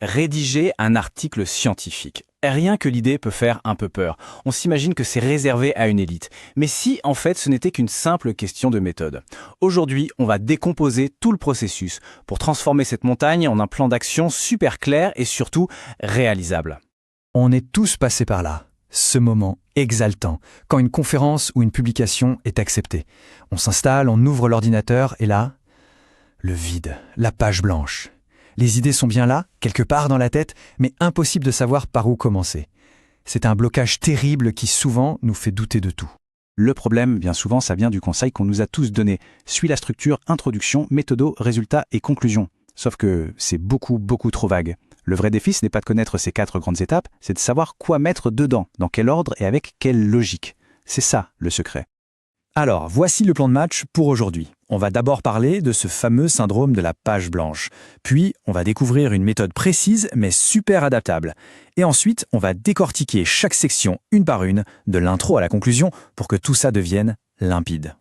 Rédiger un article scientifique. Rien que l'idée peut faire un peu peur. On s'imagine que c'est réservé à une élite. Mais si, en fait, ce n'était qu'une simple question de méthode. Aujourd'hui, on va décomposer tout le processus pour transformer cette montagne en un plan d'action super clair et surtout réalisable. On est tous passés par là. Ce moment exaltant, quand une conférence ou une publication est acceptée. On s'installe, on ouvre l'ordinateur et là, le vide, la page blanche. Les idées sont bien là, quelque part dans la tête, mais impossible de savoir par où commencer. C'est un blocage terrible qui souvent nous fait douter de tout. Le problème, bien souvent, ça vient du conseil qu'on nous a tous donné. Suis la structure, introduction, méthodo, résultat et conclusion. Sauf que c'est beaucoup trop vague. Le vrai défi, ce n'est pas de connaître ces 4 grandes étapes, c'est de savoir quoi mettre dedans, dans quel ordre et avec quelle logique. C'est ça, le secret. Alors, voici le plan de match pour aujourd'hui. On va d'abord parler de ce fameux syndrome de la page blanche. Puis, on va découvrir une méthode précise mais super adaptable. Et ensuite, on va décortiquer chaque section une par une, de l'intro à la conclusion, pour que tout ça devienne limpide.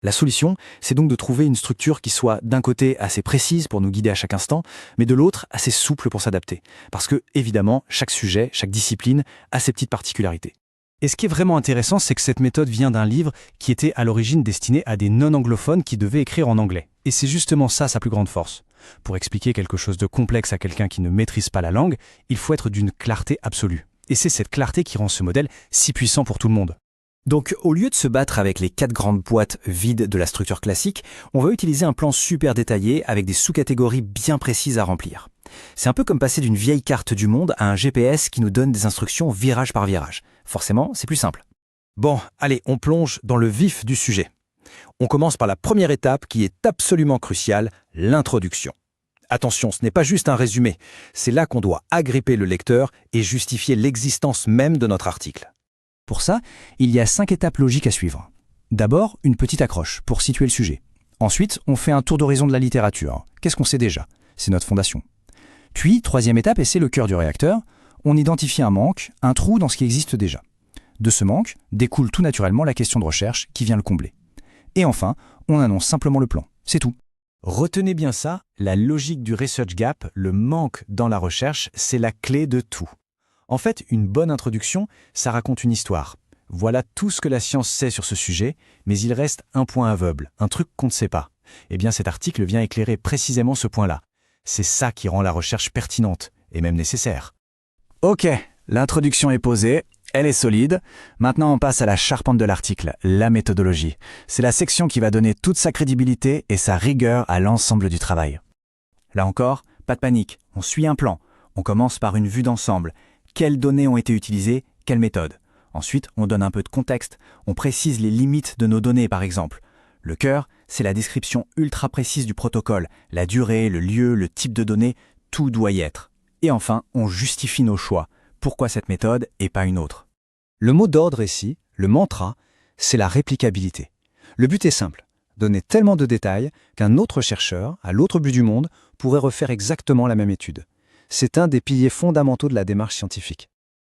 La solution, c'est donc de trouver une structure qui soit d'un côté assez précise pour nous guider à chaque instant, mais de l'autre assez souple pour s'adapter. Parce que, évidemment, chaque sujet, chaque discipline a ses petites particularités. Et ce qui est vraiment intéressant, c'est que cette méthode vient d'un livre qui était à l'origine destiné à des non-anglophones qui devaient écrire en anglais. Et c'est justement ça sa plus grande force. Pour expliquer quelque chose de complexe à quelqu'un qui ne maîtrise pas la langue, il faut être d'une clarté absolue. Et c'est cette clarté qui rend ce modèle si puissant pour tout le monde. Donc, au lieu de se battre avec les 4 grandes boîtes vides de la structure classique, on va utiliser un plan super détaillé avec des sous-catégories bien précises à remplir. C'est un peu comme passer d'une vieille carte du monde à un GPS qui nous donne des instructions virage par virage. Forcément, c'est plus simple. Bon, allez, on plonge dans le vif du sujet. On commence par la première étape qui est absolument cruciale, l'introduction. Attention, ce n'est pas juste un résumé, c'est là qu'on doit agripper le lecteur et justifier l'existence même de notre article. Pour ça, il y a 5 étapes logiques à suivre. D'abord, une petite accroche pour situer le sujet. Ensuite, on fait un tour d'horizon de la littérature. Qu'est-ce qu'on sait déjà? C'est notre fondation. Puis, troisième étape, et c'est le cœur du réacteur, on identifie un manque, un trou dans ce qui existe déjà. De ce manque découle tout naturellement la question de recherche qui vient le combler. Et enfin, on annonce simplement le plan. C'est tout. Retenez bien ça, la logique du research gap, le manque dans la recherche, c'est la clé de tout. En fait, une bonne introduction, ça raconte une histoire. Voilà tout ce que la science sait sur ce sujet, mais il reste un point aveugle, un truc qu'on ne sait pas. Eh bien, cet article vient éclairer précisément ce point-là. C'est ça qui rend la recherche pertinente, et même nécessaire. Ok, l'introduction est posée, elle est solide. Maintenant, on passe à la charpente de l'article, la méthodologie. C'est la section qui va donner toute sa crédibilité et sa rigueur à l'ensemble du travail. Là encore, pas de panique, on suit un plan. On commence par une vue d'ensemble. Quelles données ont été utilisées, quelle méthode? Ensuite, on donne un peu de contexte, on précise les limites de nos données par exemple. Le cœur, c'est la description ultra précise du protocole, la durée, le lieu, le type de données, tout doit y être. Et enfin, on justifie nos choix. Pourquoi cette méthode et pas une autre? Le mot d'ordre ici, le mantra, c'est la réplicabilité. Le but est simple, donner tellement de détails qu'un autre chercheur, à l'autre bout du monde, pourrait refaire exactement la même étude. C'est un des piliers fondamentaux de la démarche scientifique.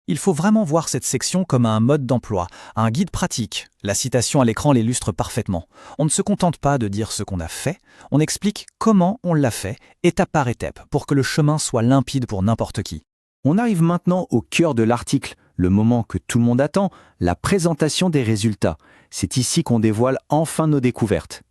Il faut vraiment voir cette section comme un mode d'emploi, un guide pratique. La citation à l'écran l'illustre parfaitement. On ne se contente pas de dire ce qu'on a fait, on explique comment on l'a fait, étape par étape, pour que le chemin soit limpide pour n'importe qui. On arrive maintenant au cœur de l'article, le moment que tout le monde attend, la présentation des résultats. C'est ici qu'on dévoile enfin nos découvertes.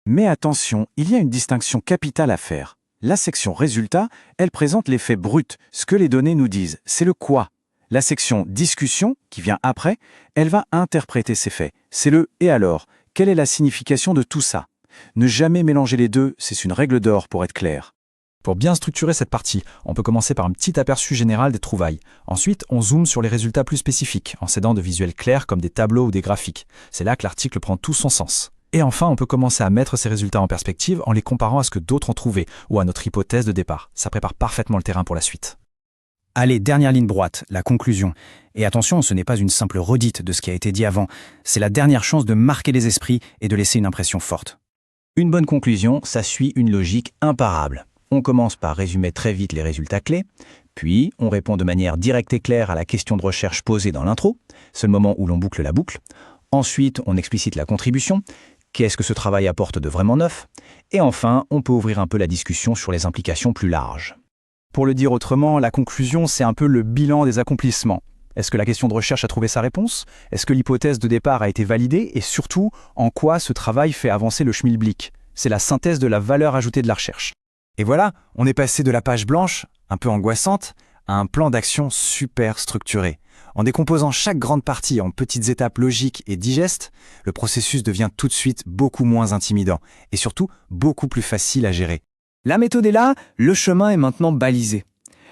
Mais attention, il y a une distinction capitale à faire. La section résultats, elle présente les faits bruts, ce que les données nous disent, c'est le quoi. La section discussion, qui vient après, elle va interpréter ces faits. C'est le « et alors ?» Quelle est la signification de tout ça? Ne jamais mélanger les deux, c'est une règle d'or pour être clair. Pour bien structurer cette partie, on peut commencer par un petit aperçu général des trouvailles. Ensuite, on zoome sur les résultats plus spécifiques, en s'aidant de visuels clairs comme des tableaux ou des graphiques. C'est là que l'article prend tout son sens. Et enfin, on peut commencer à mettre ces résultats en perspective en les comparant à ce que d'autres ont trouvé ou à notre hypothèse de départ. Ça prépare parfaitement le terrain pour la suite. Allez, dernière ligne droite, la conclusion. Et attention, ce n'est pas une simple redite de ce qui a été dit avant. C'est la dernière chance de marquer les esprits et de laisser une impression forte. Une bonne conclusion, ça suit une logique imparable. On commence par résumer très vite les résultats clés, puis on répond de manière directe et claire à la question de recherche posée dans l'intro, c'est le moment où l'on boucle la boucle. Ensuite, on explicite la contribution, qu'est-ce que ce travail apporte de vraiment neuf, et enfin, on peut ouvrir un peu la discussion sur les implications plus larges. Pour le dire autrement, la conclusion, c'est un peu le bilan des accomplissements. Est-ce que la question de recherche a trouvé sa réponse? Est-ce que l'hypothèse de départ a été validée? Et surtout, en quoi ce travail fait avancer le schmilblick? C'est la synthèse de la valeur ajoutée de la recherche. Et voilà, on est passé de la page blanche, un peu angoissante, à un plan d'action super structuré. En décomposant chaque grande partie en petites étapes logiques et digestes, le processus devient tout de suite beaucoup moins intimidant et surtout beaucoup plus facile à gérer. La méthode est là, le chemin est maintenant balisé.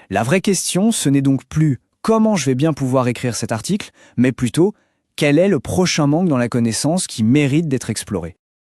La vraie question, ce n'est donc plus comment je vais bien pouvoir écrire cet article, mais plutôt quel est le prochain manque dans la connaissance qui mérite d'être exploré.